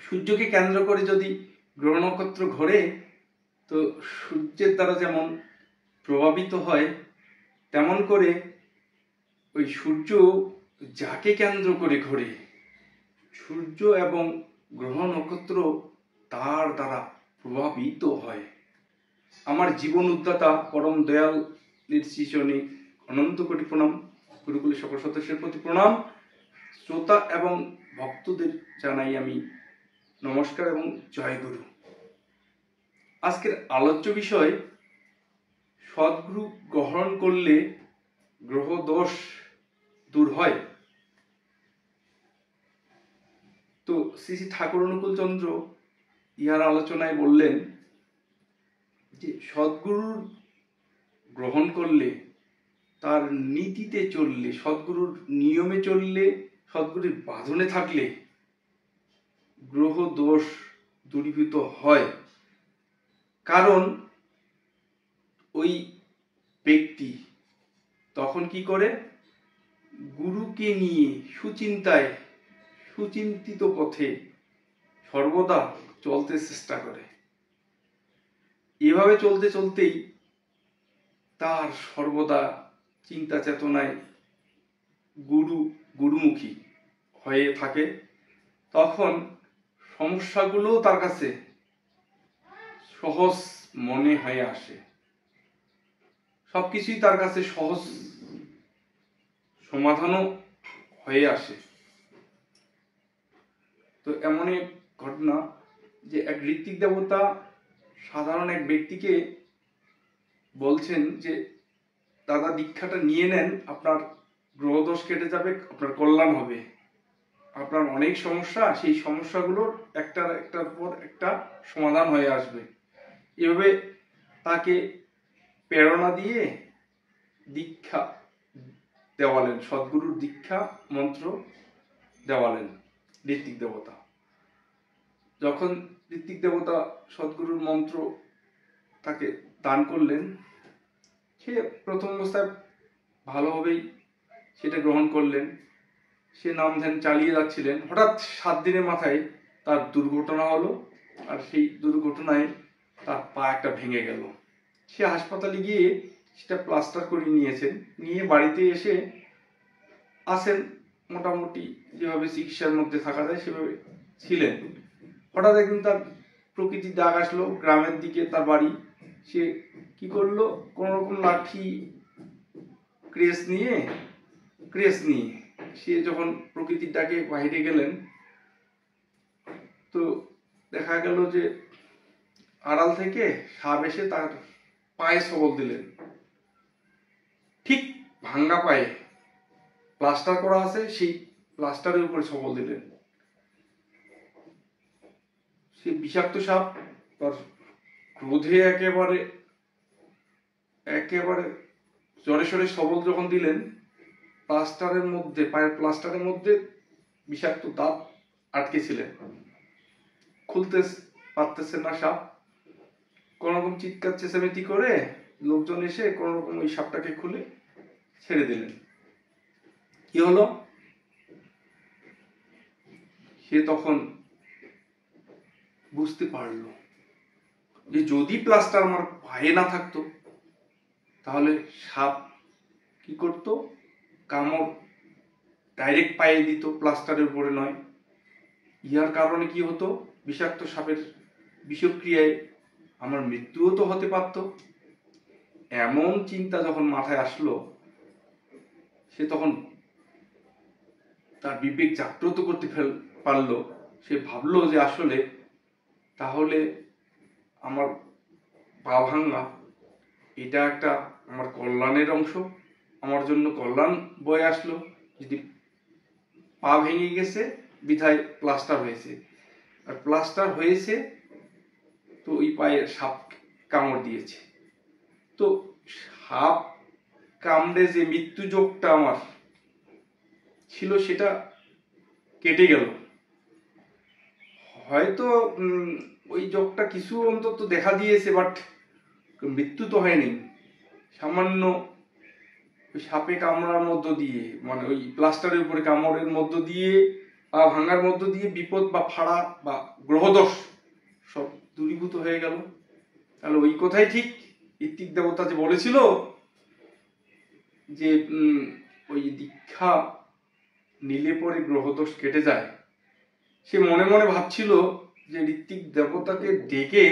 সূর্যকে কেন্দ্র করে যদি গ্রহ নক্ষত্র ঘোরে, তো সূর্যের দ্বারা যেমন প্রভাবিত হয়, তেমন করে ওই সূর্য যাকে কেন্দ্র করে ঘোরে, সূর্য এবং গ্রহ নক্ষত্র তার দ্বারা প্রভাবিত হয়। আমার জীবন উদ্দাতা পরম দয়ালের শ্রীচরণে অনন্ত কোটি প্রণাম। গুরুকুলের সকল সদস্যের প্রতি প্রণাম। শ্রোতা এবং ভক্তদের জানাই আমি নমস্কার এবং জয় গুরু। আজকের আলোচ্য বিষয়, সদ্গুরু গ্রহণ করলে গ্রহ দোষ দূর হয়। তো শ্রী শ্রী ঠাকুর অনুকূল চন্দ্র ইহার আলোচনায় বললেন যে সদ্গুরুর গ্রহণ করলে, তার নীতিতে চললে, সদ্গুরুর নিয়মে চললে, সদ্গুরুর বাঁধনে থাকলে গ্রহ দোষ দূরীভূত হয়। কারণ ওই ব্যক্তি তখন কি করে, গুরুকে নিয়ে সুচিন্তায়, সুচিন্তিত পথে সর্বদা চলতে চেষ্টা করে। এভাবে চলতে চলতেই তার সর্বদা চিন্তা চেতনায় গুরুমুখী হয়ে থাকে। তখন সমস্যাগুলো তার কাছে সহজ মনে হয়ে আসে, সবকিছুই তার কাছে সহজ সমাধানও হয়ে আসে। তো এমন এক ঘটনা যে এক ঋত্বিক দেবতা সাধারণ এক ব্যক্তিকে বলছেন যে দাদা দীক্ষাটা নিয়ে নেন, আপনার গ্রহদোষ কেটে যাবে, আপনার কল্যাণ হবে, আপনার অনেক সমস্যা, সেই সমস্যাগুলোর একটার পর একটা সমাধান হয়ে আসবে। এভাবে তাকে প্রেরণা দিয়ে দীক্ষা দেওয়ালেন, সদ্গুরুর দীক্ষা মন্ত্র দেওয়ালেন ঋত্বিক দেবতা। যখন ঋত্বিক দেবতা সদ্গুরুর মন্ত্র তাকে দান করলেন, সে প্রথম অবস্থায় ভালোভাবেই সেটা গ্রহণ করলেন, সে নাম ধ্যান চালিয়ে যাচ্ছিলেন। হঠাৎ 7 দিনের মাথায় তার দুর্ঘটনা হলো, আর সেই দুর্ঘটনায় তার পা একটা ভেঙে গেল। সে হাসপাতালে গিয়ে সেটা প্লাস্টার করে নিয়েছেন, নিয়ে বাড়িতে এসে আসেন, মোটামুটি যেভাবে চিকিৎসার মধ্যে থাকা যায় সেভাবে ছিলেন। হঠাৎ একদিন তার প্রকৃতির ডাক আসলো, গ্রামের দিকে তার বাড়ি। সে কি করলো, কোন রকম লাঠি ক্রেস নিয়ে সে যখন প্রকৃতির ডাকে বাইরে গেলেন, তো দেখা গেল যে আড়াল থেকে সাপ এসে তার পায়ে সবল দিলেন। ঠিক ভাঙ্গা পায়ে, প্লাস্টার করা আছে, সেই প্লাস্টারের উপরে সবল দিলেন। সে বিষাক্ত সাপ তার ক্রোধে একেবারে জোরে সোরে সবল যখন দিলেন, প্লাস্টারের মধ্যে, পায়ের প্লাস্টারের মধ্যে বিষাক্ত দাঁত আটকে ছিলেন, খুলতে পারতেছে না সাপ। কোন রকম চিৎকার চেঁচামেচি করে লোকজন এসে কোন রকম ওই সাপটাকে খুলে ছেড়ে দিলেন। কি হলো, সে তখন বুঝতে পারলো যে যদি প্লাস্টার আমার পায়ে না থাকতো, তাহলে সাপ কি করত, কামড় ডাইরেক্ট পায়ে দিত, প্লাস্টারের উপরে নয়। ইহার কারণে কি হতো, বিষাক্ত সাপের বিষক্রিয়ায় আমার মৃত্যুও তো হতে পারত। এমন চিন্তা যখন মাথায় আসলো, সে তখন তার বিবেক জাগ্রত করতে পারলো। সে ভাবলো যে আসলে তাহলে আমার পা ভাঙা এটা একটা আমার কল্যাণের অংশ, আমার জন্য কল্যাণ বয়ে আসলো। যদি পা ভেঙে গেছে বিধায় প্লাস্টার হয়েছে, আর প্লাস্টার হয়েছে তো ওই পায়ে সাপ কামড় দিয়েছে। তো সাপ কামড়ে যে মৃত্যু যোগটা আমার ছিল সেটা কেটে গেল। হয়তো ওই যোগটা কিছু অন্তত দেখা দিয়েছে, বাট মৃত্যু তো হয়নি। সামান্য ওই সাপে কামড়ার মধ্য দিয়ে, মানে ওই প্লাস্টারের উপরে কামড়ের মধ্য দিয়ে ভাঙার মধ্য দিয়ে বিপদ বা ফাড়া বা গ্রহদোষ সব দূরীভূত হয়ে গেল। তাহলে ওই কথাই ঠিক, ঋত্বিক দেবতা যে বলেছিল যে ওই দীক্ষা নিলে পরে গ্রহদোষ কেটে যায়, সে মনে মনে ভাবছিল যে ঋত্বিক দেবতাকে ডেকে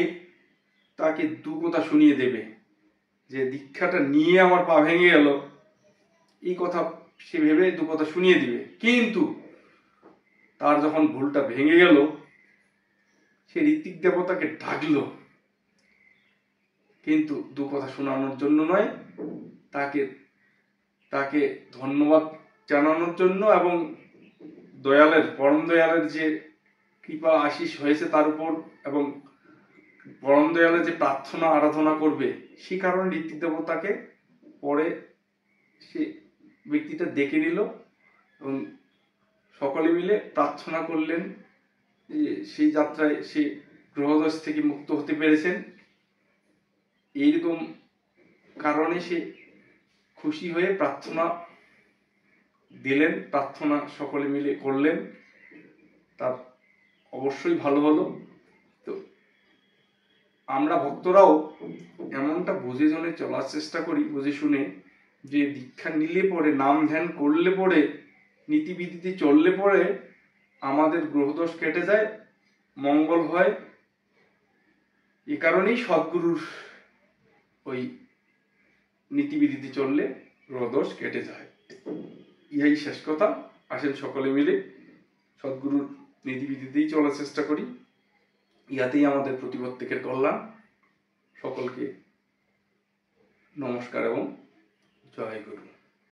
তাকে দু কথা শুনিয়ে দেবে, যে দীক্ষাটা নিয়ে আমার পা ভেঙে গেল, এই কথা সে ভেবে দু কথা শুনিয়ে দিবে। কিন্তু তার যখন ভুলটা ভেঙে গেল, সে ঋত্বিক দেবতাকে ডাকলো, কিন্তু দু কথা শোনানোর জন্য নয়, তাকে ধন্যবাদ জানানোর জন্য এবং পরম দয়ালের যে কৃপা আশিস হয়েছে তার উপর, এবং পরম দয়ালের যে প্রার্থনা আরাধনা করবে, সেই কারণে ঋত্বিক দেবতাকে পরে সে ব্যক্তিটা ডেকে নিল এবং সকলে মিলে প্রার্থনা করলেন যে সেই যাত্রায় সে গ্রহদোষ থেকে মুক্ত হতে পেরেছেন। এইরকম কারণে সে খুশি হয়ে প্রার্থনা দিলেন, প্রার্থনা সকলে মিলে করলেন, তার অবশ্যই ভালো হলো। তো আমরা ভক্তরাও এমনটা বুঝে শুনে চলার চেষ্টা করি, বুঝে শুনে, যে দীক্ষা নিলে পরে, নাম ধ্যান করলে পরে, নীতিবিধিতে চললে পরে আমাদের গ্রহদোষ কেটে যায়, মঙ্গল হয়। এ কারণেই সদ্গুরুর ওই নীতিবিধিতে চললে গ্রহদোষ কেটে যায়। ইহাই শেষ কথা। আসেন সকলে মিলে সদ্গুরুর নীতিবিধিতেই চলার চেষ্টা করি, ইহাতেই আমাদের প্রতিপ্রত্যেকের কল্যাণ। সকলকে নমস্কার এবং জয় গুরু।